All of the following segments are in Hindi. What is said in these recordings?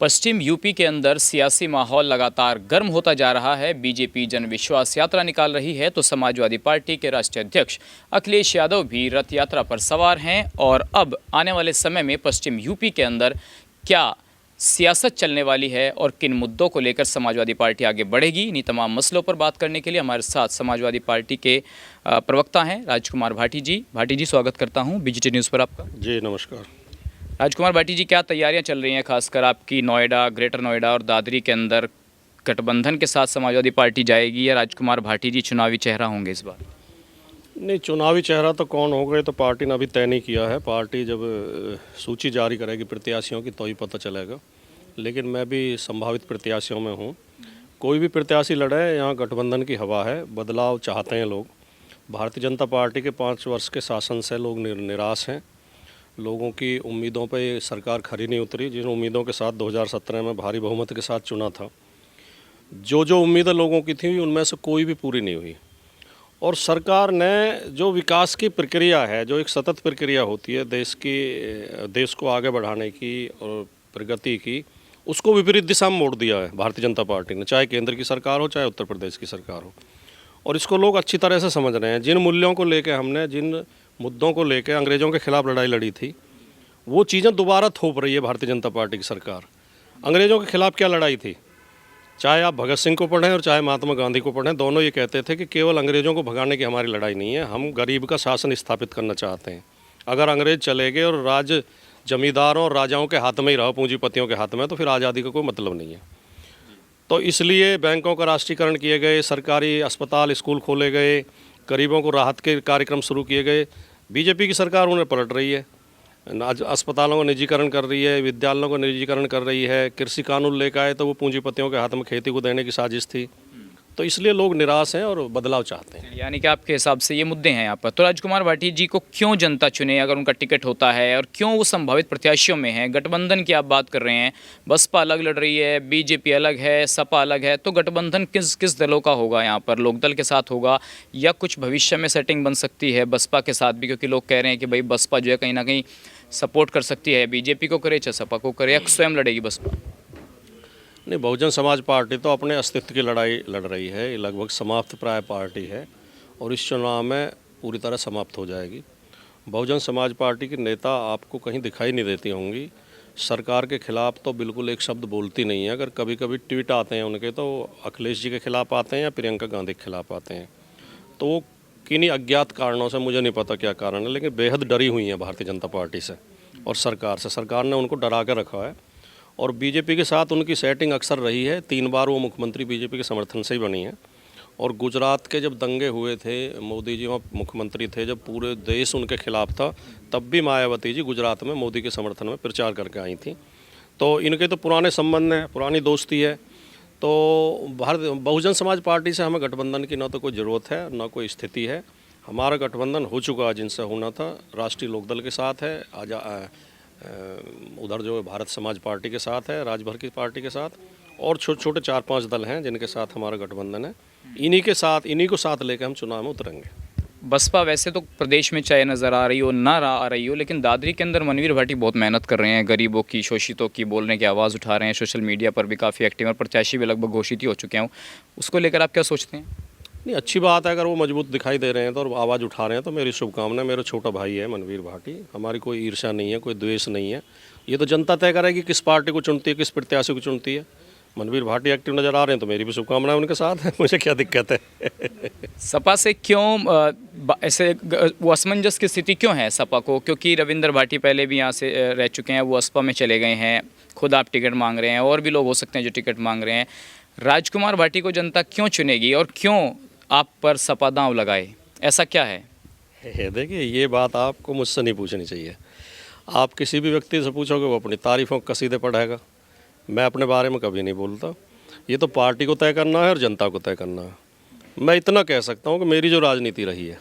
पश्चिम यूपी के अंदर सियासी माहौल लगातार गर्म होता जा रहा है। बीजेपी जन विश्वास यात्रा निकाल रही है तो समाजवादी पार्टी के राष्ट्रीय अध्यक्ष अखिलेश यादव भी रथ यात्रा पर सवार हैं। और अब आने वाले समय में पश्चिम यूपी के अंदर क्या सियासत चलने वाली है और किन मुद्दों को लेकर समाजवादी पार्टी आगे बढ़ेगी, इन्हीं तमाम मसलों पर बात करने के लिए हमारे साथ समाजवादी पार्टी के प्रवक्ता हैं राजकुमार भाटी जी। भाटी जी, स्वागत करता हूं बीजीटी न्यूज़ पर आपका। जी नमस्कार। राजकुमार भाटी जी, क्या तैयारियां चल रही हैं खासकर आपकी नोएडा, ग्रेटर नोएडा और दादरी के अंदर? गठबंधन के साथ समाजवादी पार्टी जाएगी या राजकुमार भाटी जी चुनावी चेहरा होंगे इस बार? नहीं, चुनावी चेहरा तो कौन हो गए तो पार्टी ने अभी तय नहीं किया है। पार्टी जब सूची जारी करेगी प्रत्याशियों की तो ही पता चलेगा। लेकिन मैं भी संभावित प्रत्याशियों में हूँ। कोई भी प्रत्याशी लड़े, यहाँ गठबंधन की हवा है, बदलाव चाहते हैं लोग। भारतीय जनता पार्टी के 5 वर्ष के शासन से लोग निराश हैं। लोगों की उम्मीदों पर ये सरकार खरी नहीं उतरी। जिन उम्मीदों के साथ 2017 में भारी बहुमत के साथ चुना था, जो उम्मीदें लोगों की थी उनमें से कोई भी पूरी नहीं हुई। और सरकार ने जो विकास की प्रक्रिया है, जो एक सतत प्रक्रिया होती है देश को आगे बढ़ाने की और प्रगति की, उसको विपरीत दिशा में मोड़ दिया है भारतीय जनता पार्टी ने, चाहे केंद्र की सरकार हो चाहे उत्तर प्रदेश की सरकार हो। और इसको लोग अच्छी तरह से समझ रहे हैं। जिन मूल्यों को लेकर हमने, जिन मुद्दों को लेकर अंग्रेज़ों के खिलाफ लड़ाई लड़ी थी, वो चीज़ें दोबारा थोप रही है भारतीय जनता पार्टी की सरकार। अंग्रेज़ों के खिलाफ क्या लड़ाई थी? चाहे आप भगत सिंह को पढ़ें और चाहे महात्मा गांधी को पढ़ें, दोनों ये कहते थे कि केवल अंग्रेज़ों को भगाने की हमारी लड़ाई नहीं है, हम गरीब का शासन स्थापित करना चाहते हैं। अगर अंग्रेज़ चले गए और राज जमींदारों और राजाओं के हाथ में ही रहा, पूंजीपतियों के हाथ में, तो फिर आज़ादी का कोई मतलब नहीं है। तो इसलिए बैंकों का राष्ट्रीयकरण किए गए, सरकारी अस्पताल स्कूल खोले गए, गरीबों को राहत के कार्यक्रम शुरू किए गए। बीजेपी की सरकार उन्हें पलट रही है, अस्पतालों का निजीकरण कर रही है, विद्यालयों का निजीकरण कर रही है। कृषि कानून लेकर आए तो वो पूंजीपतियों के हाथ में खेती को देने की साजिश थी। तो इसलिए लोग निराश हैं और बदलाव चाहते हैं। यानी कि आपके हिसाब से ये मुद्दे हैं यहाँ पर। तो राजकुमार भाटी जी को क्यों जनता चुने अगर उनका टिकट होता है, और क्यों वो संभावित प्रत्याशियों में है? गठबंधन की आप बात कर रहे हैं, बसपा अलग लड़ रही है, बीजेपी अलग है, सपा अलग है, तो गठबंधन किस किस दलों का होगा यहाँ पर? लोकदल के साथ होगा या कुछ भविष्य में सेटिंग बन सकती है बसपा के साथ भी? क्योंकि लोग कह रहे हैं कि भाई बसपा जो है कहीं ना कहीं सपोर्ट कर सकती है, बीजेपी को करे चाहे सपा को करे, या स्वयं लड़ेगी बसपा? नहीं, बहुजन समाज पार्टी तो अपने अस्तित्व की लड़ाई लड़ रही है। ये लगभग समाप्त प्राय पार्टी है और इस चुनाव में पूरी तरह समाप्त हो जाएगी। बहुजन समाज पार्टी की नेता आपको कहीं दिखाई नहीं देती होंगी। सरकार के खिलाफ तो बिल्कुल एक शब्द बोलती नहीं है। अगर कभी कभी ट्वीट आते हैं उनके, तो अखिलेश जी के खिलाफ आते हैं या प्रियंका गांधी के खिलाफ आते हैं। तो वो किन्हीं अज्ञात कारणों से, मुझे नहीं पता क्या कारण है, लेकिन बेहद डरी हुई हैं भारतीय जनता पार्टी से और सरकार से। सरकार ने उनको डरा कर रखा है और बीजेपी के साथ उनकी सेटिंग अक्सर रही है। 3 बार वो मुख्यमंत्री बीजेपी के समर्थन से ही बनी है। और गुजरात के जब दंगे हुए थे, मोदी जी वहाँ मुख्यमंत्री थे, जब पूरे देश उनके खिलाफ था, तब भी मायावती जी गुजरात में मोदी के समर्थन में प्रचार करके आई थी। तो इनके तो पुराने संबंध हैं, पुरानी दोस्ती है। तो बहुजन समाज पार्टी से हमें गठबंधन की ना तो कोई ज़रूरत है ना कोई स्थिति है। हमारा गठबंधन हो चुका है जिनसे होना था। राष्ट्रीय लोकदल के साथ है, उधर जो भारत समाज पार्टी के साथ है, राजभर की पार्टी के साथ, और छोटे छोटे 4-5 दल हैं जिनके साथ हमारा गठबंधन है। इन्हीं को साथ लेकर हम चुनाव में उतरेंगे। बसपा वैसे तो प्रदेश में चाहे नज़र आ रही हो ना आ रही हो, लेकिन दादरी के अंदर मनवीर भाटी बहुत मेहनत कर रहे हैं, गरीबों की, शोषितों की बोलने की आवाज़ उठा रहे हैं, सोशल मीडिया पर भी काफ़ी एक्टिव, और प्रत्याशी भी लगभग घोषित ही हो चुके हैं। उसको लेकर आप क्या सोचते हैं? नहीं, अच्छी बात है। अगर वो मजबूत दिखाई दे रहे हैं तो और आवाज़ उठा रहे हैं तो मेरी शुभकामनाएं। मेरा छोटा भाई है मनवीर भाटी, हमारी कोई ईर्ष्या नहीं है, कोई द्वेष नहीं है। ये तो जनता तय करेगी किस पार्टी को चुनती है, किस प्रत्याशी को चुनती है। मनवीर भाटी एक्टिव नज़र आ रहे हैं तो मेरी भी शुभकामनाएं उनके साथ है। मुझे क्या दिक्कत है? सपा से क्यों ऐसे वो असमंजस की स्थिति क्यों है सपा को? क्योंकि रविंद्र भाटी पहले भी यहाँ से रह चुके हैं, वो असपा में चले गए हैं, खुद आप टिकट मांग रहे हैं, और भी लोग हो सकते हैं जो टिकट मांग रहे हैं। राजकुमार भाटी को जनता क्यों चुनेगी और क्यों आप पर सपा दांव लगाए? ऐसा क्या है? देखिए, ये बात आपको मुझसे नहीं पूछनी चाहिए। आप किसी भी व्यक्ति से पूछोगे वो अपनी तारीफ़ों के कसीदे पढ़ेगा। मैं अपने बारे में कभी नहीं बोलता। ये तो पार्टी को तय करना है और जनता को तय करना है। मैं इतना कह सकता हूँ कि मेरी जो राजनीति रही है,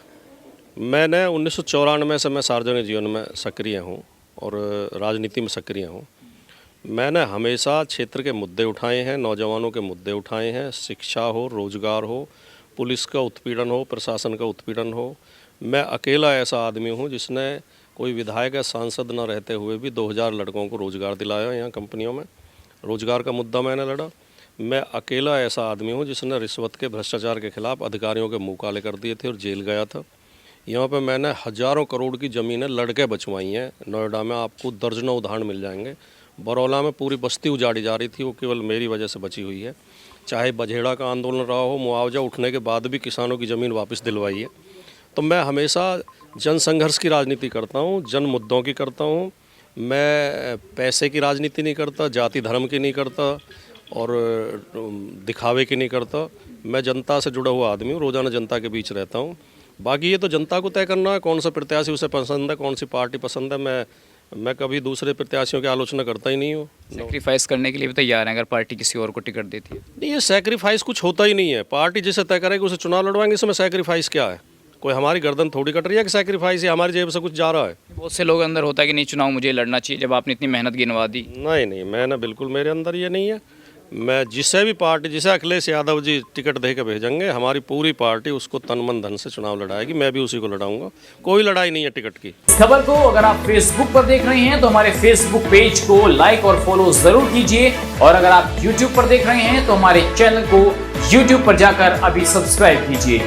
मैंने 1994 से मैं सार्वजनिक जीवन में सक्रिय हूँ और राजनीति में सक्रिय हूँ। मैंने हमेशा क्षेत्र के मुद्दे उठाए हैं, नौजवानों के मुद्दे उठाए हैं, शिक्षा हो, रोजगार हो, पुलिस का उत्पीड़न हो, प्रशासन का उत्पीड़न हो। मैं अकेला ऐसा आदमी हूँ जिसने कोई विधायक या सांसद न रहते हुए भी 2000 लड़कों को रोज़गार दिलाया यहाँ कंपनियों में। रोजगार का मुद्दा मैंने लड़ा। मैं अकेला ऐसा आदमी हूँ जिसने रिश्वत के भ्रष्टाचार के खिलाफ अधिकारियों के मुँह काले कर दिए थे और जेल गया था। यहाँ पे मैंने हज़ारों करोड़ की ज़मीनें लड़के बचवाई हैं। नोएडा में आपको दर्जनों उदाहरण मिल जाएंगे। बरौला में पूरी बस्ती उजाड़ी जा रही थी, वो केवल मेरी वजह से बची हुई है। चाहे बझेड़ा का आंदोलन रहा हो, मुआवजा उठने के बाद भी किसानों की ज़मीन वापस दिलवाई है। तो मैं हमेशा जन संघर्ष की राजनीति करता हूँ, जन मुद्दों की करता हूँ। मैं पैसे की राजनीति नहीं करता, जाति धर्म की नहीं करता और दिखावे की नहीं करता। मैं जनता से जुड़ा हुआ आदमी हूँ, रोज़ाना जनता के बीच रहता हूँ। बाकी ये तो जनता को तय करना है कौन सा प्रत्याशी उसे पसंद है, कौन सी पार्टी पसंद है। मैं कभी दूसरे प्रत्याशियों की आलोचना करता ही नहीं हूँ। सेक्रीफाइस करने के लिए भी तैयार हैं अगर पार्टी किसी और को टिकट देती है? नहीं, ये सेक्रीफाइस कुछ होता ही नहीं है। पार्टी जिसे तय करेगी उसे चुनाव लड़वाएंगे, इसमें सेक्रीफाइस क्या है? कोई हमारी गर्दन थोड़ी कट रही है कि सेक्रीफाइस है, हमारी जेब से कुछ जा रहा है। बहुत से लोग अंदर होता है कि नहीं चुनाव मुझे लड़ना चाहिए, जब आपने इतनी मेहनत गिनवा दी। नहीं, मैंने बिल्कुल, मेरे अंदर ये नहीं है। मैं जिसे भी पार्टी, जिसे अखिलेश यादव जी टिकट दे के भेजेंगे, हमारी पूरी पार्टी उसको तन मन धन से चुनाव लड़ाएगी। मैं भी उसी को लड़ाऊंगा। कोई लड़ाई नहीं है टिकट की। खबर को अगर आप फेसबुक पर देख रहे हैं तो हमारे फेसबुक पेज को लाइक और फॉलो जरूर कीजिए, और अगर आप यूट्यूब पर देख रहे हैं तो हमारे चैनल को यूट्यूब पर जाकर अभी सब्सक्राइब कीजिए।